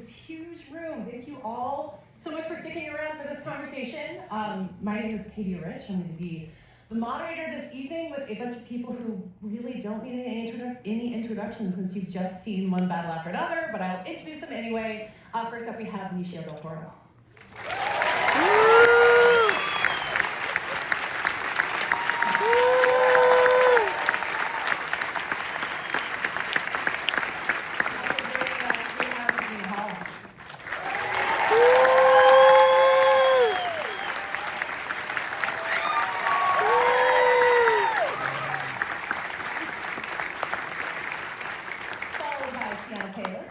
this huge room. Thank you all so much for sticking around for this conversation. My name is Katie Rich. I'm going to be the moderator this evening with a bunch of people who really don't need any introduction since you've just seen one battle after another, but I'll introduce them anyway. First up, we have Benicio Del Toro. Regina Hall. Followed by Teyana Taylor.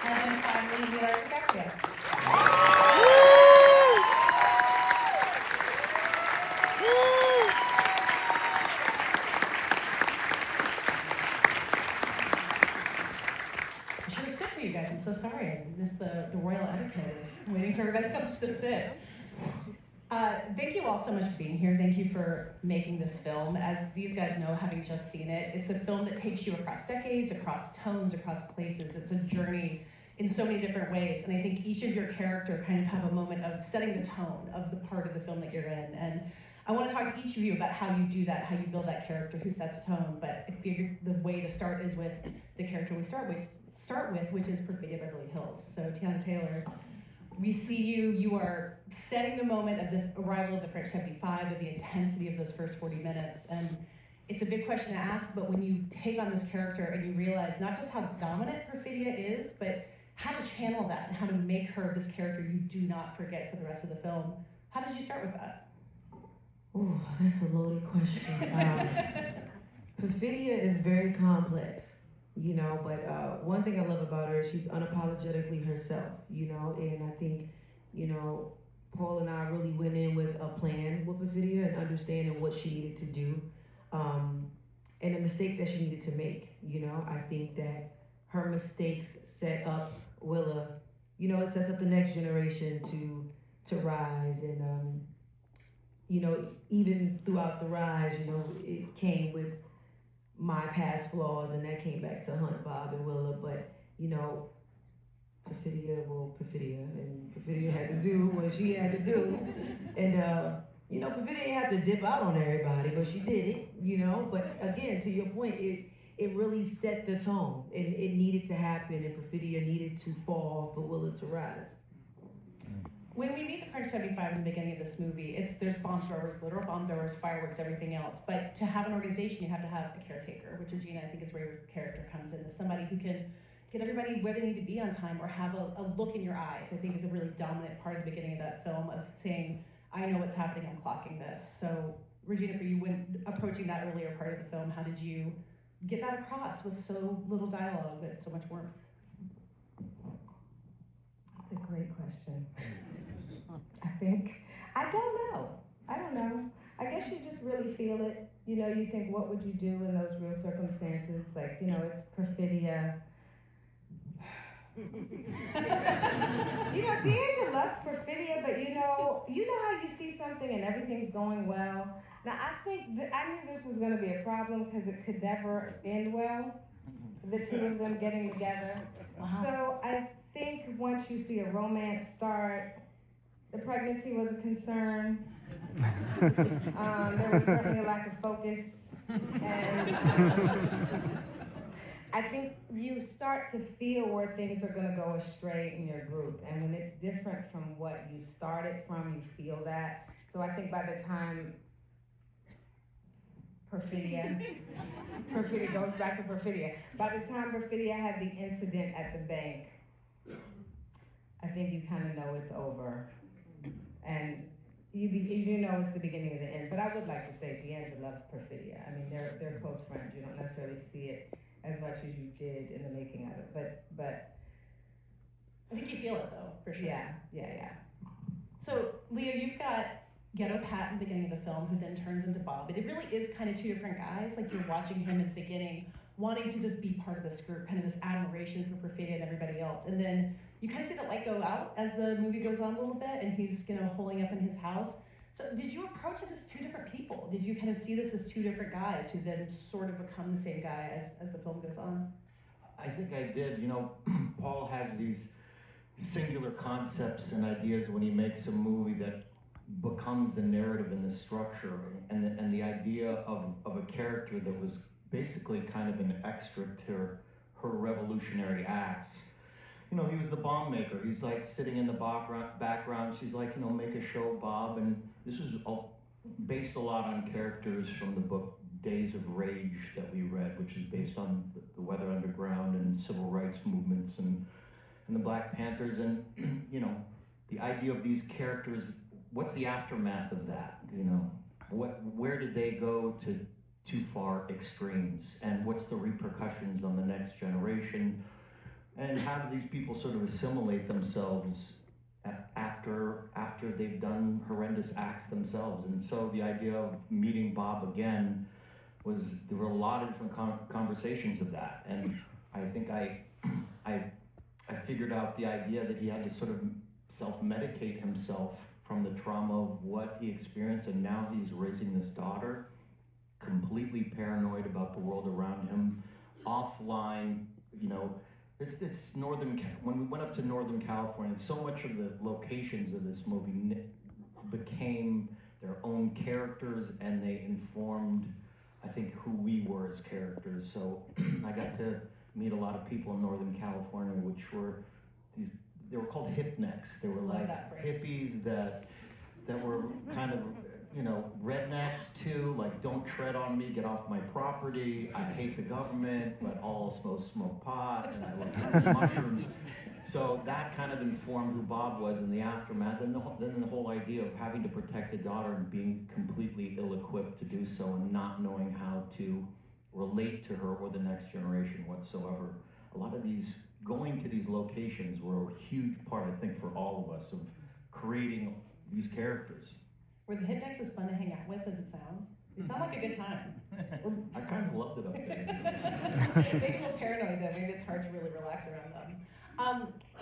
And then finally, Leonardo DiCaprio. I should have stood for you guys. I'm so sorry. I missed the royal etiquette of waiting for everybody else to sit. Thank you all so much for being here. Thank you for making this film. As these guys know, having just seen it, it's a film that takes you across decades, across tones, across places. It's a journey in so many different ways. And I think each of your character kind of have a moment of setting the tone of the part of the film that you're in. And I want to talk to each of you about how you do that, how you build that character who sets tone. But I figured the way to start is with the character we start with, which is Perfidia Beverly Hills. So Tiana Taylor, we see you are setting the moment of this arrival of the French 75 with the intensity of those first 40 minutes. And it's a big question to ask, but when you take on this character and you realize not just how dominant Perfidia is, but how to channel that and how to make her this character you do not forget for the rest of the film, how did you start with that? Ooh, that's a loaded question. Perfidia is very complex, you know, but one thing I love about her is she's unapologetically herself, you know, and I think, you know, Paul and I really went in with a plan with Perfidia and understanding what she needed to do and the mistakes that she needed to make, you know. I think that her mistakes set up Willa, you know, it sets up the next generation to rise and, you know, even throughout the rise, you know, it came with my past flaws, and that came back to Hunt, Bob, and Willa. But you know, Perfidia, and Perfidia had to do what she had to do, and you know, Perfidia didn't have to dip out on everybody, but she did it, you know. But again, to your point, it really set the tone, and it needed to happen, and Perfidia needed to fall for Willa to rise. When we meet the French 75 in the beginning of this movie, there's bomb throwers, literal bomb throwers, fireworks, everything else. But to have an organization, you have to have a caretaker, which Regina, I think, is where your character comes in, as somebody who can get everybody where they need to be on time or have a look in your eyes. I think is a really dominant part of the beginning of that film of saying, I know what's happening, I'm clocking this. So Regina, for you, when approaching that earlier part of the film, how did you get that across with so little dialogue but so much warmth? That's a great question. I don't know. I guess you just really feel it. You know, you think, what would you do in those real circumstances? Like, you know, it's Perfidia. You know, D'Angelo loves Perfidia, but you know how you see something and everything's going well. Now, I knew this was going to be a problem because it could never end well, the two of them getting together. Wow. So I think once you see a romance start, the pregnancy was a concern. There was certainly a lack of focus, and I think you start to feel where things are going to go astray in your group, and when it's different from what you started from, you feel that. So I think by the time Perfidia goes back to Perfidia. By the time Perfidia had the incident at the bank, I think you kind of know it's over. And you know it's the beginning of the end. But I would like to say D'Angelo loves Perfidia. I mean, they're close friends. You don't necessarily see it as much as you did in the making of it. But I think you feel it though, for sure. Yeah. So Leo, you've got Ghetto Pat in the beginning of the film, who then turns into Bob. But it really is kind of two different guys. Like, you're watching him at the beginning, wanting to just be part of this group, kind of this admiration for Perfidia and everybody else. And then you kind of see that light go out as the movie goes on a little bit, and he's, holing up in his house. So did you approach it as two different people? Did you kind of see this as two different guys who then sort of become the same guy as the film goes on? I think I did. You know, Paul has these singular concepts and ideas when he makes a movie that becomes the narrative and the structure, and the idea of a character that was basically kind of an extra to her revolutionary acts. You know, he was the bomb maker. He's like sitting in the background. She's like, you know, make a show, Bob. And this was all based a lot on characters from the book Days of Rage that we read, which is based on the Weather Underground and civil rights movements and the Black Panthers. And, you know, the idea of these characters, what's the aftermath of that? You know, where did they go to too far extremes? And what's the repercussions on the next generation? And how do these people sort of assimilate themselves after they've done horrendous acts themselves? And so the idea of meeting Bob again there were a lot of different conversations of that. And I think I figured out the idea that he had to sort of self-medicate himself from the trauma of what he experienced, and now he's raising this daughter, completely paranoid about the world around him, offline, you know. It's when we went up to Northern California, so much of the locations of this movie became their own characters, and they informed, I think, who we were as characters. So I got to meet a lot of people in Northern California, which were they were called hipnecks. They were like hippies that were kind of, you know, rednecks too, like don't tread on me, get off my property, I hate the government, but all smoke pot, and I love mushrooms. So that kind of informed who Bob was in the aftermath, and then the whole idea of having to protect a daughter and being completely ill-equipped to do so and not knowing how to relate to her or the next generation whatsoever. A lot of going to these locations were a huge part, I think, for all of us, of creating these characters. Were the hipnecks as fun to hang out with as it sounds? They sound like a good time. I kind of loved it up there. Maybe a little paranoid though. Maybe it's hard to really relax around them.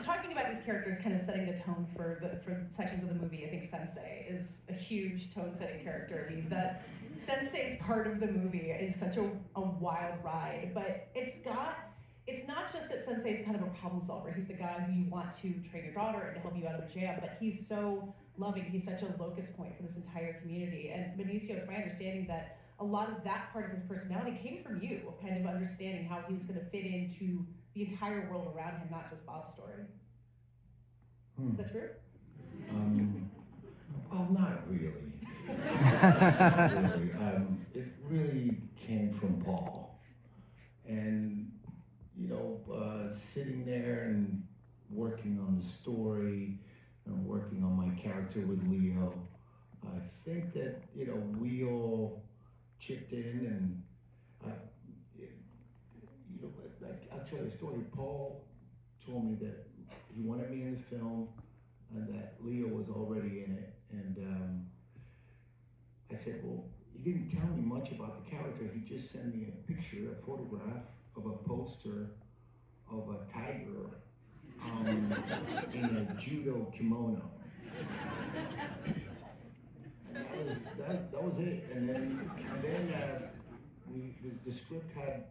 Talking about these characters, kind of setting the tone for sections of the movie. I think Sensei is a huge tone-setting character. I mean, the Sensei's part of the movie is such a wild ride, but it's not just that Sensei is kind of a problem solver. He's the guy who you want to train your daughter and to help you out of a jam, but he's so loving. He's such a locus point for this entire community. And Benicio, it's my understanding that a lot of that part of his personality came from you, of kind of understanding how he was going to fit into the entire world around him, not just Bob's story. Is that true? Well, not really. Not really. It really came from Paul. And, you know, sitting there and working on the story, and working on my character with Leo, I think that, you know, we all chipped in, and you know, I'll tell you a story. Paul told me that he wanted me in the film and that Leo was already in it, and I said, well, he didn't tell me much about the character. He just sent me a picture, a photograph of a poster of a tiger in a judo kimono. And that was it. And then the script had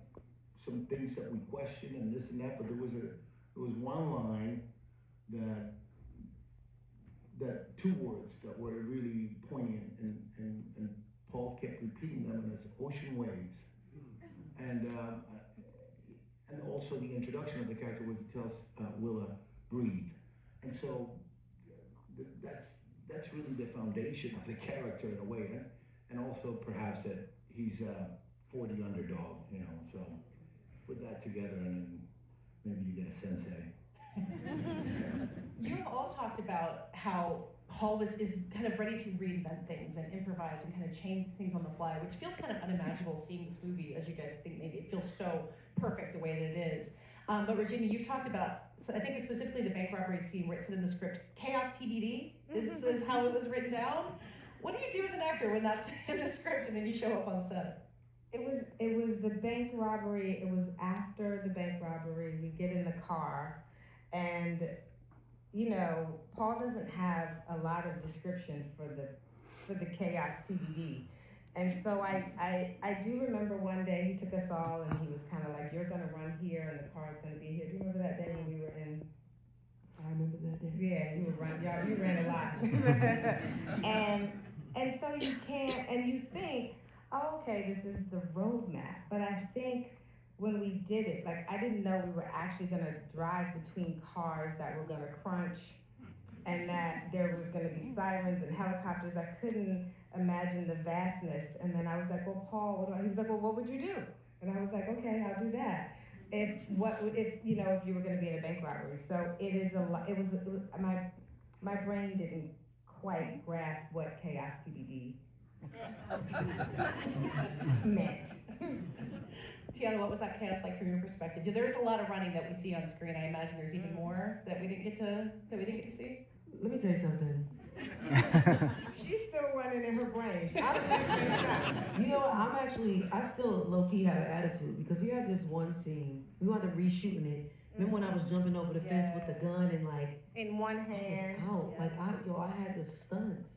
some things that we questioned and this and that, but there was one line that two words that were really poignant, and Paul kept repeating them, and it's ocean waves. And also the introduction of the character where he tells Willa, breathe. And so that's really the foundation of the character in a way, and also perhaps that he's for the underdog, you know. So put that together, and then maybe you get a Sensei. You've all talked about how Paul is kind of ready to reinvent things and improvise and kind of change things on the fly, which feels kind of unimaginable seeing this movie, as you guys think maybe it feels so perfect the way that it is. But Regina, you've talked about, so I think it's specifically the bank robbery scene where it said in the script, chaos TBD is how it was written down. What do you do as an actor when that's in the script and then you show up on set? It was the bank robbery. It was after the bank robbery. We get in the car, and you know, Paul doesn't have a lot of description for for the Chaos TBD. And so I do remember one day he took us all and he was kind of like, you're gonna run here and the car's gonna be here. Do you remember that day when we were in? I remember that day. Yeah, you were running, y'all, you ran a lot. and so you can't, and you think, oh, okay, this is the roadmap. But I think when we did it, like I didn't know we were actually gonna drive between cars that were gonna crunch and that there was gonna be sirens and helicopters. I couldn't imagine the vastness. And then I was like, well, Paul, what do I, he was like, well, what would you do? And I was like, okay, I'll do that. If you know, if you were gonna be in a bank robbery. So it is a lot, it was my brain didn't quite grasp what Chaos TBD meant. Tiana, what was that chaos like from your perspective? There is a lot of running that we see on screen. I imagine there's even more that we didn't get to see. Let me tell you something. She's still running in her brain. I don't know. You know, I still low-key have an attitude because we had this one scene, we wanted to reshooting it. Remember when I was jumping over the fence with the gun and like, In one hand. I was out. Like, I had the stunts.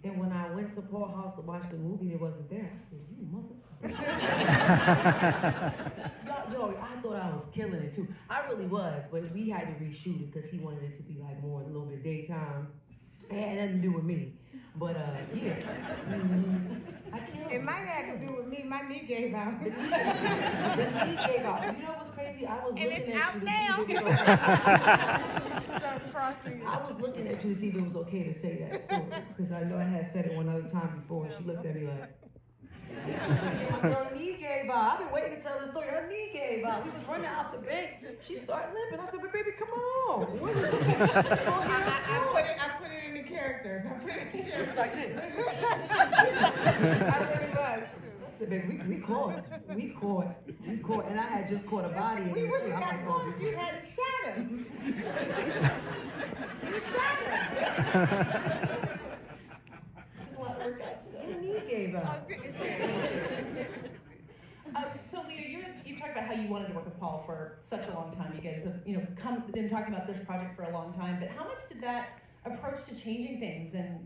And when I went to Paul's house to watch the movie, it wasn't there. I said, you motherfucker. I thought I was killing it too. I really was, but we had to reshoot it because he wanted it to be like more, a little bit daytime. It had nothing to do with me. But yeah. I killed It might have to do with me. My knee gave out. The knee gave out. You know what's crazy? I was And looking it's at out you to now. see if it was okay. Start crossing it. I was looking at you to see if it was okay to say that story. Because I know I had said it one other time before and she looked at me like, her knee gave out. I've been waiting to tell the story. Her knee gave out. We was running out the bank. She started limping. I said, but baby, come on. I put it in the character. I put it in the character. Like this. I really was. I said, baby, we caught. And I had just caught a body. We in wouldn't it, too. have I'm got like, caught if you hadn't shot him. You shot him. There's a lot of work out still. and the knee gave out. So Leo, you talked about how you wanted to work with Paul for such a long time. You guys have, been talking about this project for a long time. But how much did that approach to changing things and,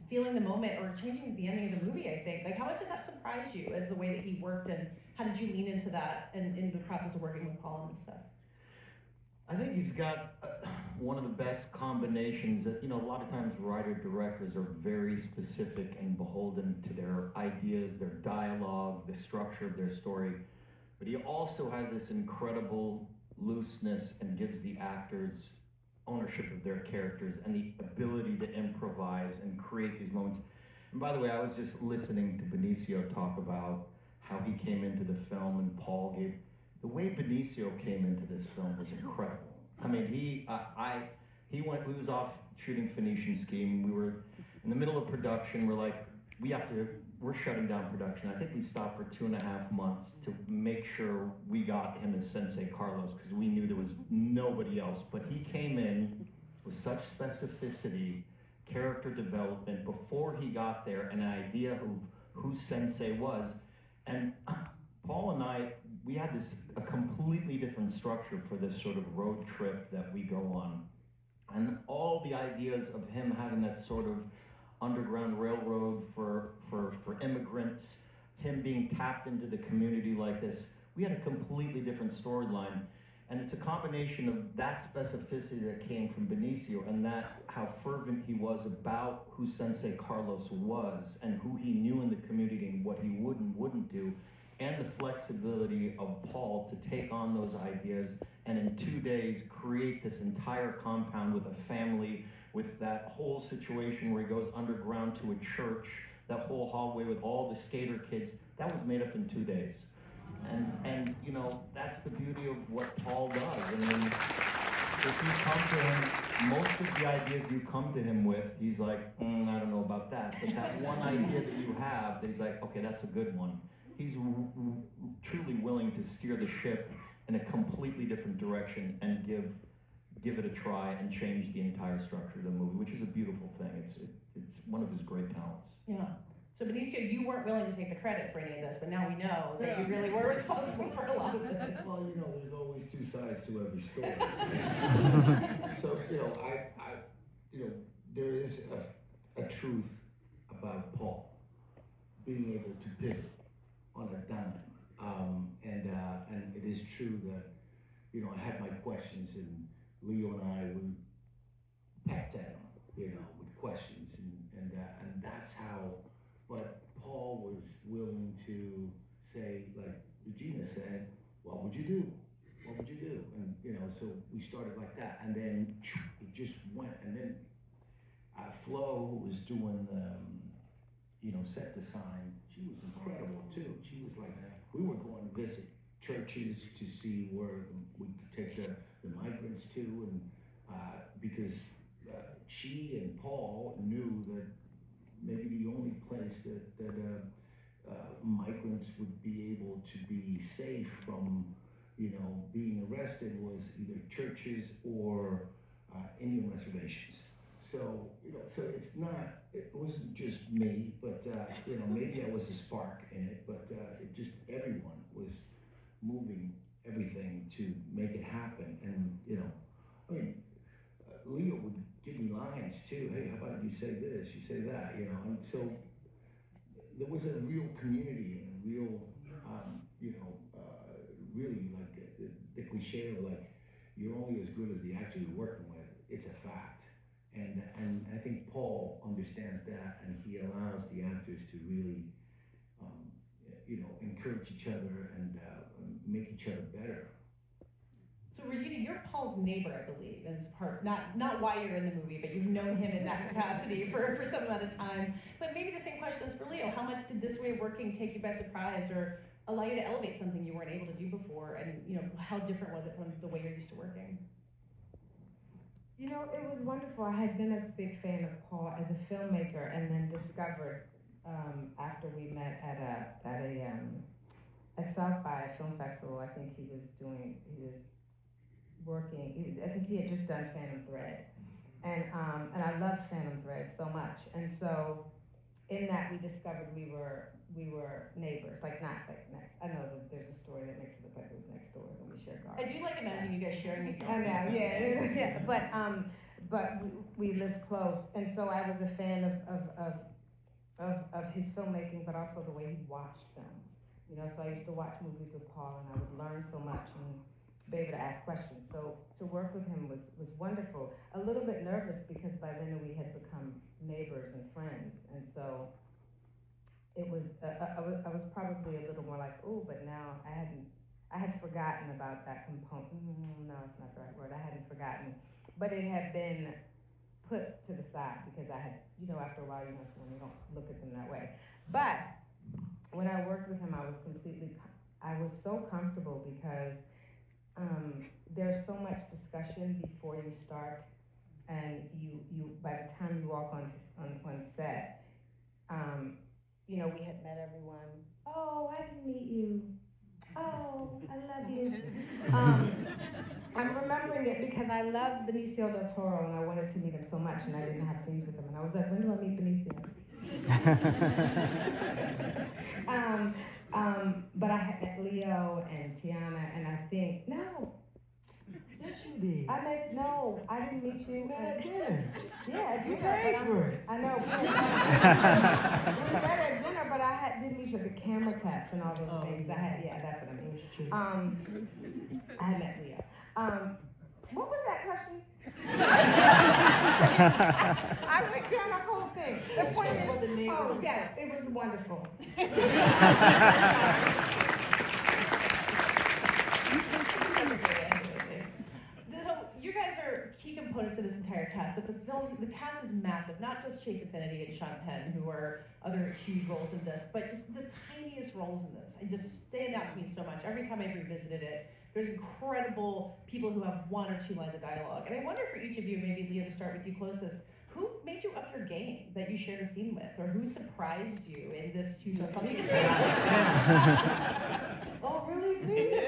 feeling the moment or changing the ending of the movie, I think? Like, how much did that surprise you as the way that he worked, and how did you lean into that in the process of working with Paul and this stuff? I think he's got one of the best combinations that, a lot of times writer-directors are very specific and beholden to their ideas, their dialogue, the structure of their story. But he also has this incredible looseness and gives the actors ownership of their characters and the ability to improvise and create these moments. And by the way, I was just listening to Benicio talk about how he came into the film and Paul gave. The way Benicio came into this film was incredible. I mean, he was off shooting Phoenician Scheme. We were in the middle of production. We're like, we're shutting down production. I think we stopped for 2.5 months to make sure we got him as Sensei Carlos because we knew there was nobody else. But he came in with such specificity, character development before he got there, and an idea of who Sensei was. And Paul and I, we had a completely different structure for this sort of road trip that we go on. And all the ideas of him having that sort of underground railroad for immigrants, him being tapped into the community like this, we had a completely different storyline. And it's a combination of that specificity that came from Benicio and that how fervent he was about who Sensei Carlos was and who he knew in the community and what he would and wouldn't do, and the flexibility of Paul to take on those ideas and in 2 days create this entire compound with a family, with that whole situation where he goes underground to a church, that whole hallway with all the skater kids, that was made up in 2 days. And that's the beauty of what Paul does. I mean, if you come to him, most of the ideas you come to him with, he's like, I don't know about that. But that one idea that you have, that he's like, okay, that's a good one. He's truly willing to steer the ship in a completely different direction and give it a try and change the entire structure of the movie, which is a beautiful thing. It's one of his great talents. Yeah. So Benicio, you weren't willing to take the credit for any of this, but now we know that you really were responsible for a lot of this. Well, there's always two sides to every story. So, there is a truth, a about Paul being able to pivot on a dime. And it is true that, you know, I had my questions, and Leo and I, we pecked at him, you know, with questions, and that's how, but Paul was willing to say, like Regina said, what would you do? What would you do? And, you know, so we started like that, and then it just went, and then Flo, who was doing the, you know, set design, she was incredible too. She was like, we were going to visit churches to see where we could take the migrants to, and because she and Paul knew that maybe the only place that migrants would be able to be safe from, you know, being arrested was either churches or Indian reservations. So, you know, so it wasn't just me, but, you know, maybe I was a spark in it, but it just, everyone was moving everything to make it happen. And, you know, I mean, Leo would give me lines too. Hey, how about you say this, you say that, you know? And so there was a real community and a real, you know, really like the cliche of like, you're only as good as the actor you're working with. It's a fact. And I think Paul understands that, and he allows the actors to really, you know, encourage each other and make each other better. So Regina, you're Paul's neighbor, I believe, as part, not why you're in the movie, but you've known him in that capacity for some amount of time. But maybe the same question is for Leo. How much did this way of working take you by surprise, or allow you to elevate something you weren't able to do before? And, you know, how different was it from the way you're used to working? You know, it was wonderful. I had been a big fan of Paul as a filmmaker, and then discovered after we met at South by Film Festival. I think he was working. I think he had just done Phantom Thread, and I loved Phantom Thread so much. And so, in that, we discovered we were neighbors, like not like next. I know that there's a story that makes it look like it was next door, and we share I gardens. do like imagining you guys sharing a I know, yeah. But we lived close, and so I was a fan of his filmmaking, but also the way he watched films. You know, so I used to watch movies with Paul, and I would learn so much and be able to ask questions. So to work with him was wonderful. A little bit nervous because by then we had become neighbors and friends, and so it was. I was probably a little more like, oh, but now I had forgotten about that component. No, it's not the right word. I hadn't forgotten, but it had been put to the side because I had, you know, after a while, you know, so when you don't look at them that way. But when I worked with him, I was so comfortable because there's so much discussion before you start, and you by the time you walk on set, you know, we had met everyone. Oh, I didn't meet you. Oh, I love you. I'm remembering it because I love Benicio Del Toro, and I wanted to meet him so much, and I didn't have scenes with him, and I was like, when do I meet Benicio? But I had met Leo and Tiana, and I think, no. Yes, you did. I didn't meet you. At dinner. Yeah, at You dinner. paid for it. I know. We met at dinner, but I didn't meet you at the camera test and all those things. That's what I mean. That's true. I had met Leo. What was that question? I went down the whole thing. The point is, oh yes, it was wonderful. So you guys are key components of this entire cast, but the cast is massive. Not just Chase Affinity and Sean Penn, who are other huge roles in this, but just the tiniest roles in this. It just stand out to me so much. Every time I've revisited it, there's incredible people who have one or two lines of dialogue. And I wonder for each of you, maybe Leo, to start with you closest, who made you up your game that you shared a scene with, or who surprised you in this huge ensemble? You can say that. Oh, really?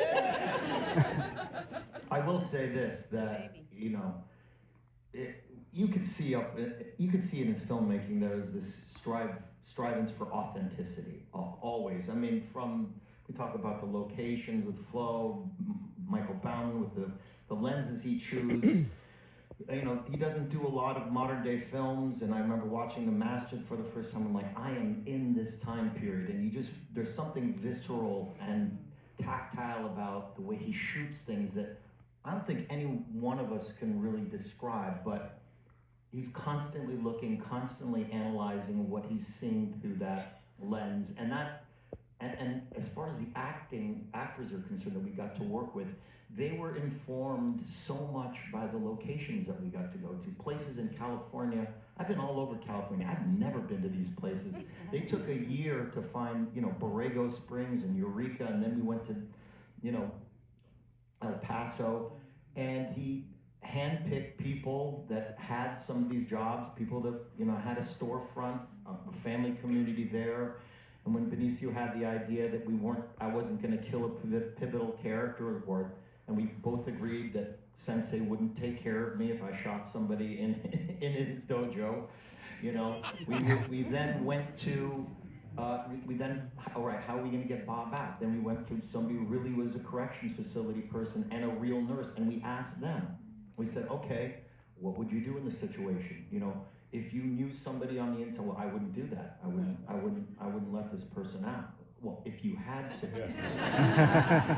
I will say this, that, you know, you could see in his filmmaking there's this strivings for authenticity, always. I mean, we talk about the locations with Flo, Michael Bowman with the lenses he chose. you know, he doesn't do a lot of modern day films, and I remember watching The Master for the first time. I'm like, I am in this time period, and there's something visceral and tactile about the way he shoots things that I don't think any one of us can really describe, but he's constantly looking, constantly analyzing what he's seeing through that lens, and as far as the actors are concerned that we got to work with, they were informed so much by the locations that we got to go to. Places in California, I've been all over California, I've never been to these places. They took a year to find, you know, Borrego Springs and Eureka, and then we went to, you know, El Paso, and he handpicked people that had some of these jobs, people that, you know, had a storefront, a family community there. And when Benicio had the idea that I wasn't gonna kill a pivotal character, and we both agreed that Sensei wouldn't take care of me if I shot somebody in his dojo, you know, we then went to, all right, how are we gonna get Bob out? Then we went to somebody who really was a corrections facility person and a real nurse, and we asked them. We said, okay, what would you do in this situation? You know, if you knew somebody on the inside, well, I wouldn't do that. I wouldn't let this person out. Well, if you had to,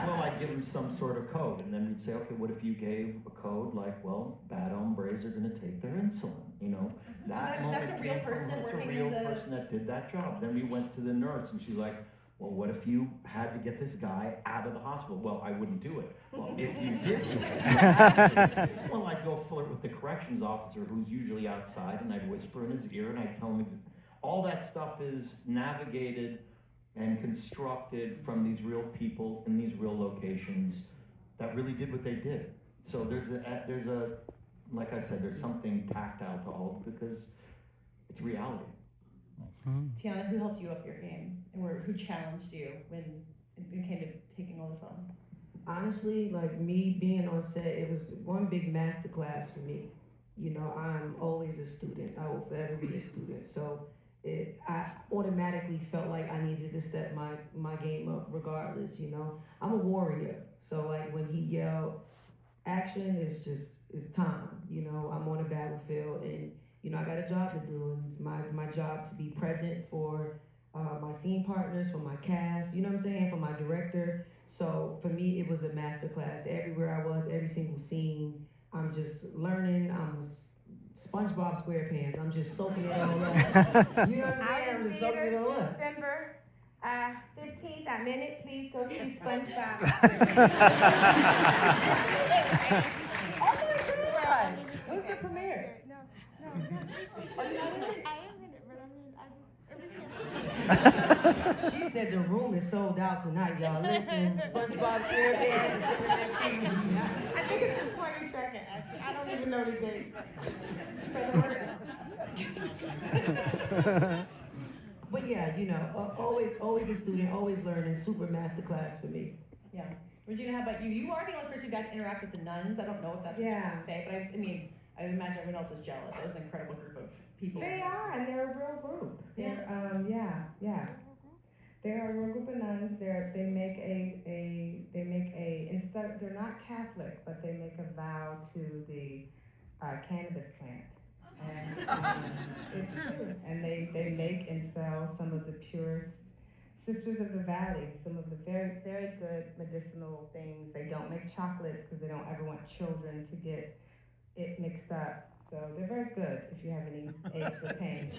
well, I'd give them some sort of code, and then we'd say, okay, what if you gave a code like, well, bad hombres are going to take their insulin, you know? That's a real person working in the... That's a real person that did that job. Then we went to the nurse, and she's like, well, what if you had to get this guy out of the hospital? Well, I wouldn't do it. Well, if you did do it, well, I'd go flirt with the corrections officer who's usually outside, and I'd whisper in his ear, and I'd tell him, all that stuff is navigated and constructed from these real people in these real locations that really did what they did. So there's a, like I said, there's something tactile to all of it because it's reality. Tiana, who helped you up your game, or who challenged you when it came to taking all this on? Honestly, like me being on set, it was one big masterclass for me. You know, I'm always a student. I will forever be a student. So I automatically felt like I needed to step my game up regardless, you know. I'm a warrior. So like when he yelled, action, it's time. You know, I'm on a battlefield and, you know, I got a job to do, and it's my job to be present for my scene partners, for my cast, you know what I'm saying, for my director. So for me, it was a masterclass. Everywhere I was, every single scene, I'm just learning. I'm SpongeBob SquarePants. I'm just soaking it all up. You know what I'm saying? I'm just soaking it all up. December 15th at Minute. Please go see SpongeBob. Oh my God! When's the premiere? No. Are you not in it? I am in it, but everything. She said the room is sold out tonight, y'all. Listen, SpongeBob SquarePants. I think it's the 22nd. I don't even know the date. But yeah, you know, always a student, always learning. Super masterclass for me. Yeah. Regina, how about you? You are the only person who got to interact with the nuns. I don't know if that's what you want to say, but I mean, I imagine everyone else is jealous. That was an incredible group of people. They are, and they're a real group. They're, yeah. They're a real group of nuns. They make a instead, they're not Catholic, but they make a vow to the cannabis plant. And it's true. And they make and sell some of the purest Sisters of the Valley, some of the very, very good medicinal things. They don't make chocolates because they don't ever want children to get it mixed up. So they're very good if you have any aches or pain.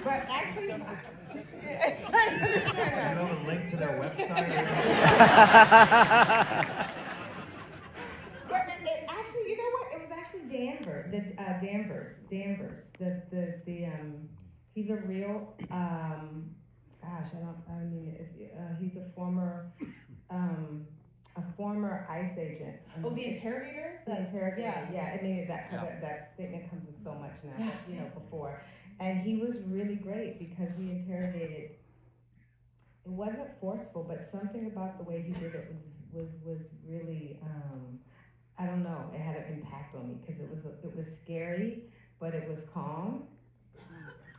But actually, You know the link to their website? but it actually, you know what? It was actually Danvers. He's a real, he's a former ICE agent. Oh, the interrogator? The interrogator, Yeah. I mean, that statement comes with so much now, you know, before. And he was really great because we interrogated, it wasn't forceful, but something about the way he did it was really, I don't know, it had an impact on me because it was scary, but it was calm.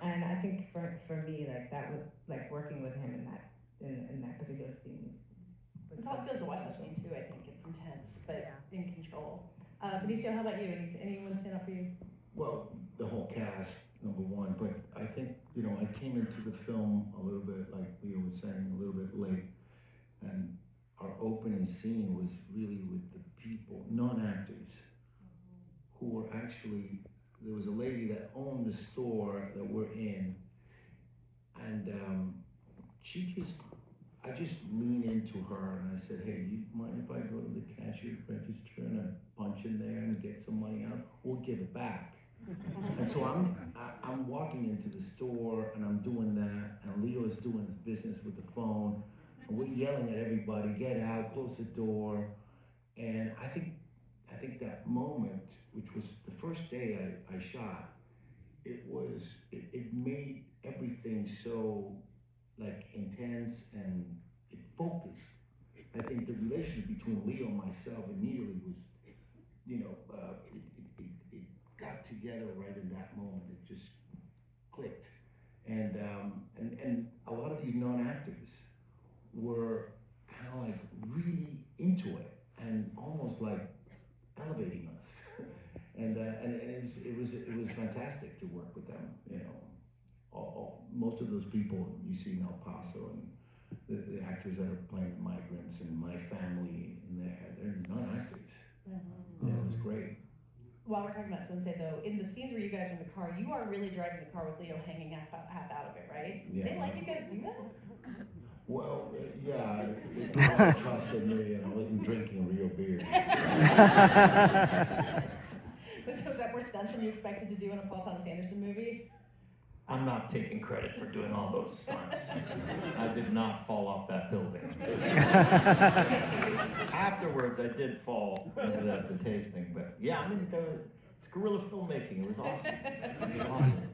And I think for me, like that was like working with him in that particular scene. That's how it feels to watch that scene too. I think it's intense, but in control. Benicio, how about you? Anyone stand up for you? Well, the whole cast, number one, but I think, you know, I came into the film a little bit, like Leo was saying, a little bit late, and our opening scene was really with the people, non-actors, who were actually, there was a lady that owned the store that we're in, and I just leaned into her and I said, hey, you mind if I go to the cashier's register and I punch in there and get some money out? We'll give it back. And so I'm walking into the store and I'm doing that, and Leo is doing his business with the phone, and we're yelling at everybody, get out, close the door. And I think that moment, which was the first day I shot, it made everything so like intense and it focused. I think the relationship between Leo and myself immediately was, you know, it got together right in that moment. It just clicked, and a lot of these non-actors were kind of like really into it and almost like elevating us, and it was fantastic to work with them. You know, most of those people you see in El Paso and the actors that are playing the migrants and my family in there, they're non-actors. Yeah, it was great. While we're talking about Sensei, though, in the scenes where you guys are in the car, you are really driving the car with Leo hanging half out of it, right? Yeah. They let you guys do that? Well, yeah, they put a lot of trust in me, and I wasn't drinking real beer. Was that more stunts than you expected to do in a Paul Thomas Anderson movie? I'm not taking credit for doing all those stunts. I did not fall off that building. Afterwards, I did fall into the tasting, but yeah, I mean, it's guerrilla filmmaking. It was awesome. It was awesome.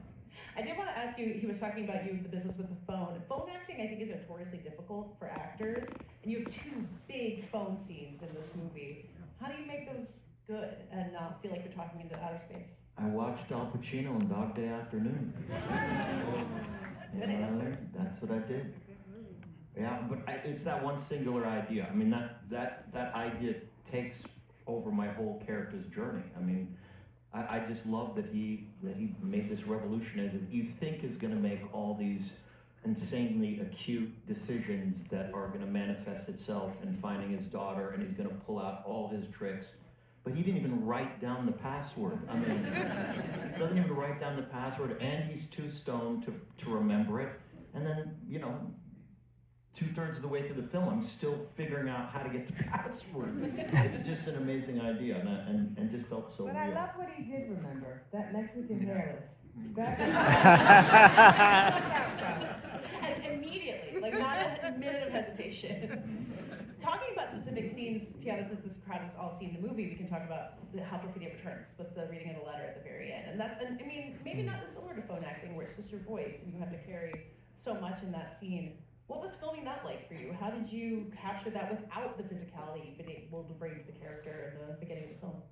I did want to ask you, he was talking about you, the business with the phone. Phone acting, I think, is notoriously difficult for actors, and you have 2 big phone scenes in this movie. How do you make those good and not feel like you're talking into outer space? I watched Al Pacino in Dog Day Afternoon. Good answer. That's what I did. Yeah, but it's that one singular idea. I mean, that idea takes over my whole character's journey. I mean, I just love that he made this revolutionary that you think is going to make all these insanely acute decisions that are going to manifest itself in finding his daughter, and he's going to pull out all his tricks. But he didn't even write down the password. I mean, he doesn't even write down the password, and he's too stoned to remember it. And then, you know, 2/3 of the way through the film, I'm still figuring out how to get the password. It's just an amazing idea, and just felt so But real. I love what he did remember, that Mexican hairless. That And immediately, like not a minute of hesitation. Talking about specific scenes, Tiana, since this crowd has all seen the movie, we can talk about how Perfidia returns with the reading of the letter at the very end. And that's, I mean, maybe not dissimilar to phone acting, where it's just your voice and you have to carry so much in that scene. What was filming that like for you? How did you capture that without the physicality you've been able to bring to the character in the beginning of the film?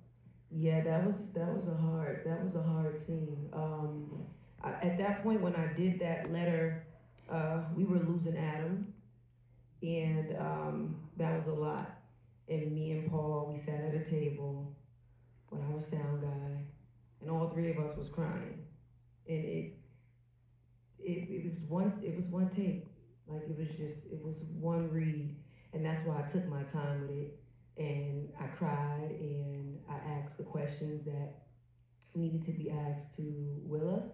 Yeah, that was a hard scene. At that point when I did that letter, we were losing Adam, and that was a lot. And me and Paul, we sat at a table with our sound guy, and all 3 of us was crying. And it was one take. Like it was one read, and that's why I took my time with it. And I cried, and I asked the questions that needed to be asked to Willa.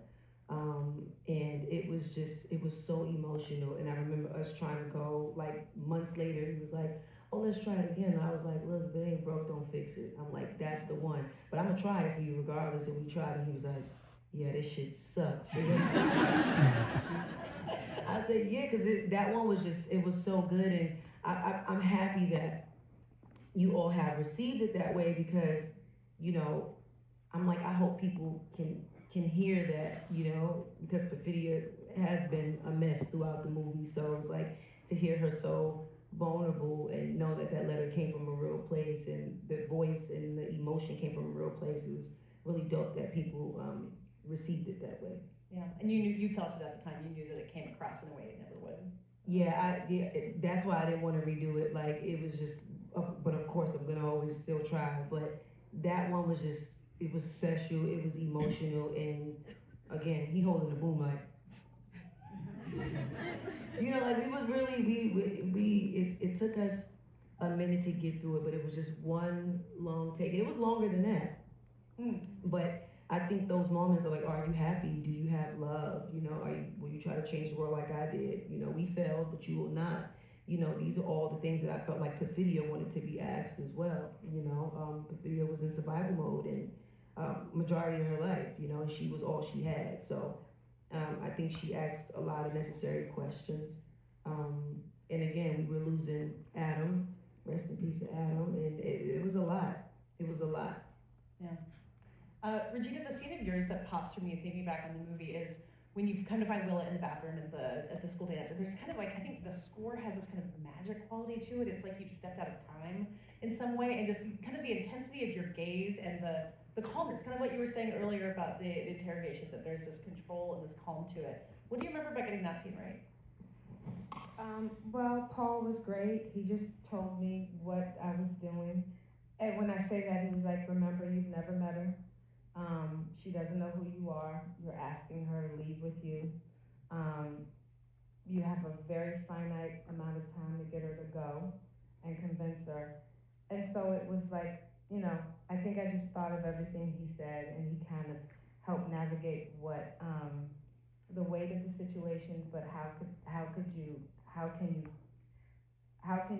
And it was so emotional. And I remember us trying to go, like months later, he was like, oh, let's try it again. And I was like, look, if it ain't broke, don't fix it. I'm like, that's the one. But I'm gonna try it for you regardless. And we tried, and he was like, yeah, this shit sucks. I said, yeah, because that one was it was so good. And I'm happy that you all have received it that way, because, you know, I'm like, I hope people can hear that, you know, because Perfidia has been a mess throughout the movie. So it's like to hear her so vulnerable and know that letter came from a real place, and the voice and the emotion came from a real place. It was really dope that people received it that way. Yeah, and you felt it at the time. You knew that it came across in a way it never would. Yeah, that's why I didn't want to redo it. Like it was just, but of course I'm gonna always still try. But that one was just, it was special, it was emotional, and again, he holding the boom like, you know, like we was really, it took us a minute to get through it, but it was just one long take. It was longer than that. But I think those moments are like, are you happy? Do you have love? You know, will you try to change the world like I did? You know, we failed, but you will not. You know, these are all the things that I felt like Perfidia wanted to be asked as well. You know, Perfidia was in survival mode and majority of her life, you know, and she was all she had. So I think she asked a lot of necessary questions. And again, we were losing Adam. Rest in peace to Adam. And it was a lot. It was a lot. Yeah. Regina, the scene of yours that pops for me thinking back on the movie is when you come to find Willa in the bathroom at the school dance, and there's kind of like, I think the score has this kind of magic quality to it. It's like you've stepped out of time in some way, and just kind of the intensity of your gaze and the calmness, kind of what you were saying earlier about the interrogation, that there's this control and this calm to it. What do you remember about getting that scene right? Well, Paul was great. He just told me what I was doing. And when I say that, he was like, remember, you've never met her. She doesn't know who you are. You're asking her to leave with you. You have a very finite amount of time to get her to go and convince her. And so it was like, you know, I think I just thought of everything he said, and he kind of helped navigate what the weight of the situation, but how can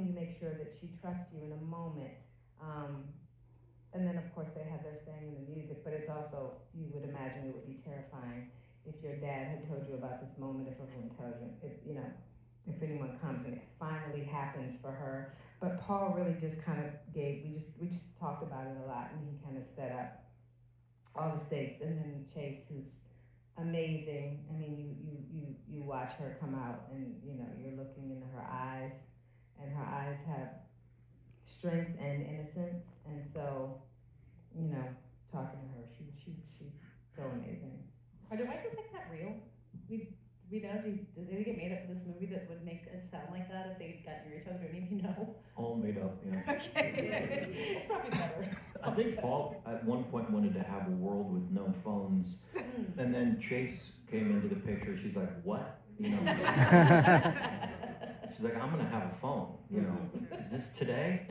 you make sure that she trusts you in a moment? And then of course they have their saying in the music, but it's also, you would imagine it would be terrifying if your dad had told you about this moment, if everyone tells you, if anyone comes and it finally happens for her. But Paul really just kind of we just talked about it a lot, and he kind of set up all the stakes. And then Chase, who's amazing. I mean, you watch her come out, and you know, you're looking into her eyes, and her eyes have strength and innocence, and so, you know, talking to her, she's so amazing. Are devices like that real? We know, did they get made up for this movie that would make it sound like that if they got near each other? Do any of you know? All made up, yeah. Okay, it's probably better. I think Paul at one point wanted to have a world with no phones, and then Chase came into the picture. She's like, "What?" You know. She's like, "I'm gonna have a phone. You know, is this today?"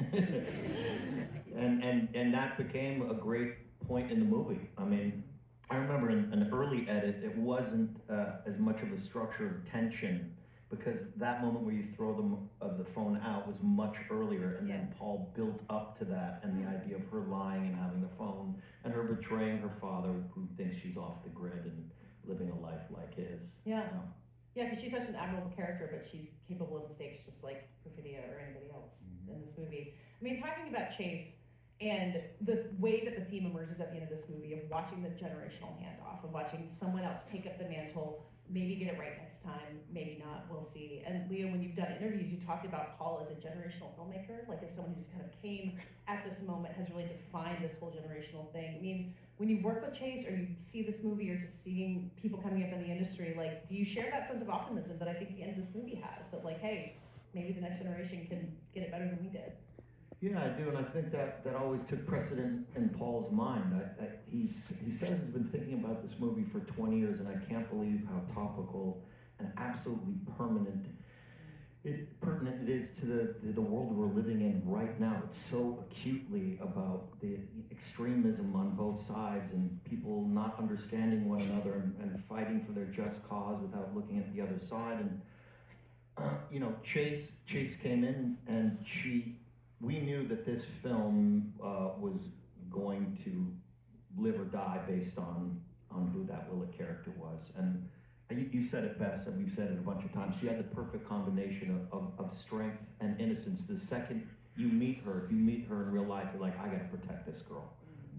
and that became a great point in the movie. I mean, I remember in an early edit, it wasn't as much of a structure of tension, because that moment where you throw the phone out was much earlier, and then Paul built up to that, and the idea of her lying and having the phone, and her betraying her father, who thinks she's off the grid and living a life like his. Yeah. You know? Yeah, because she's such an admirable character, but she's capable of mistakes just like Perfidia or anybody else in this movie. I mean, talking about Chase and the way that the theme emerges at the end of this movie, of watching the generational handoff, of watching someone else take up the mantle, maybe get it right next time, maybe not, we'll see. And Leo, when you've done interviews, you talked about Paul as a generational filmmaker, like as someone who just kind of came at this moment, has really defined this whole generational thing. I mean, when you work with Chase, or you see this movie, or just seeing people coming up in the industry, like, do you share that sense of optimism that I think the end of this movie has? That like, hey, maybe the next generation can get it better than we did. Yeah, I do, and I think that always took precedent in Paul's mind. He says he's been thinking about this movie for 20 years, and I can't believe how topical and absolutely pertinent it is to the world we're living in right now. It's so acutely about the extremism on both sides, and people not understanding one another, and fighting for their just cause without looking at the other side. And you know, Chase came in, and we knew that this film was going to live or die based on who that Willa character was. And you said it best, and we've said it a bunch of times. She had the perfect combination of strength and innocence. The second you meet her, if you meet her in real life, you're like, I gotta protect this girl.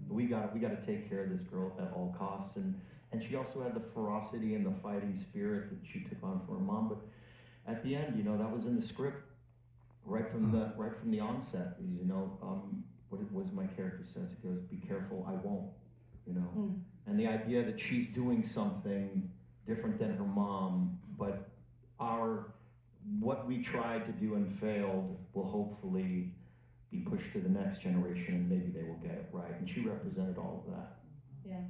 We gotta take care of this girl at all costs. And she also had the ferocity and the fighting spirit that she took on for her mom. But at the end, you know, that was in the script. Right from the onset, you know, what it was my character says, he goes, "Be careful, I won't," you know. And the idea that she's doing something different than her mom, but what we tried to do and failed will hopefully be pushed to the next generation, and maybe they will get it right. And she represented all of that. Yeah.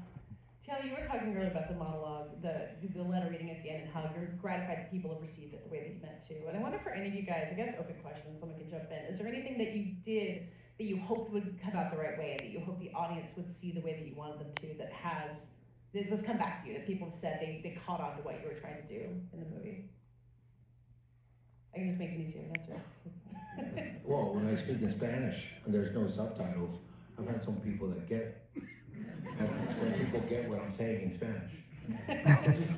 Tiana, you were talking earlier about the monologue, the letter reading at the end, and how you're gratified that people have received it the way that you meant to. And I wonder for any of you guys, I guess open question, someone can jump in. Is there anything that you did that you hoped would come out the right way, and that you hope the audience would see the way that you wanted them to, that has come back to you, that people have said they caught on to what you were trying to do in the movie? I can just make Benicio answer. Well, when I speak in Spanish and there's no subtitles, I've had some people that get it. Some people get what I'm saying in Spanish. Just,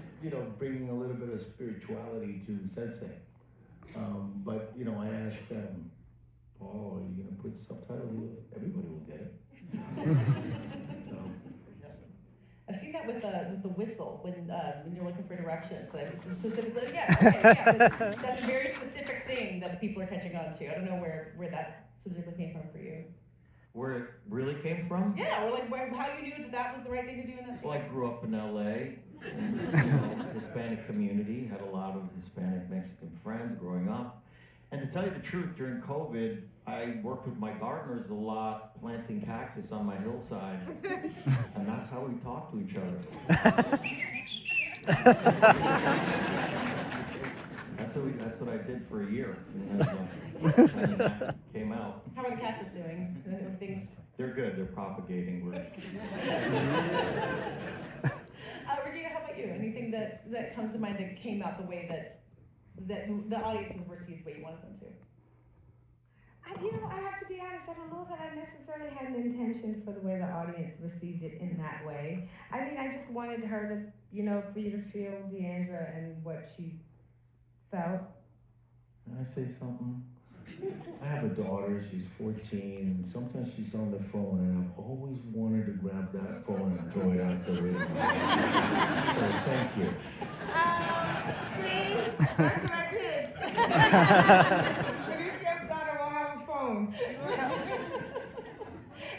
bringing a little bit of spirituality to Sensei. But, I asked Paul, are you going to put subtitles? Everybody will get it. I've seen that with the whistle when you're looking for directions. So it's specifically, that's a very specific thing that people are catching on to. I don't know where that specifically came from for you. Where it really came from? Yeah, or like how you knew that was the right thing to do in that scene. Well, I grew up in LA, and, Hispanic community, had a lot of Hispanic Mexican friends growing up. And to tell you the truth, during COVID, I worked with my gardeners a lot, planting cactus on my hillside, and that's how we talked to each other. That's what I did for a year. And that came out. How are the cactus doing? They're good. They're propagating. Regina, how about you? Anything that comes to mind that came out the way that the audiences received the way you wanted them to? I have to be honest, I don't know that I necessarily had an intention for the way the audience received it in that way. I just wanted her to, for you to feel Deandra and what she felt. Can I say something? I have a daughter, she's 14, and sometimes she's on the phone, and I've always wanted to grab that phone and throw it out the window. So thank you. See? That's what I did. Benicio's daughter will have a phone.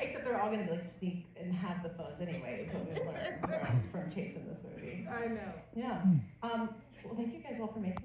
Except they're all going to sneak and have the phones anyway, is what we've learned from Chase in this movie. I know. Yeah. Well, thank you guys all for making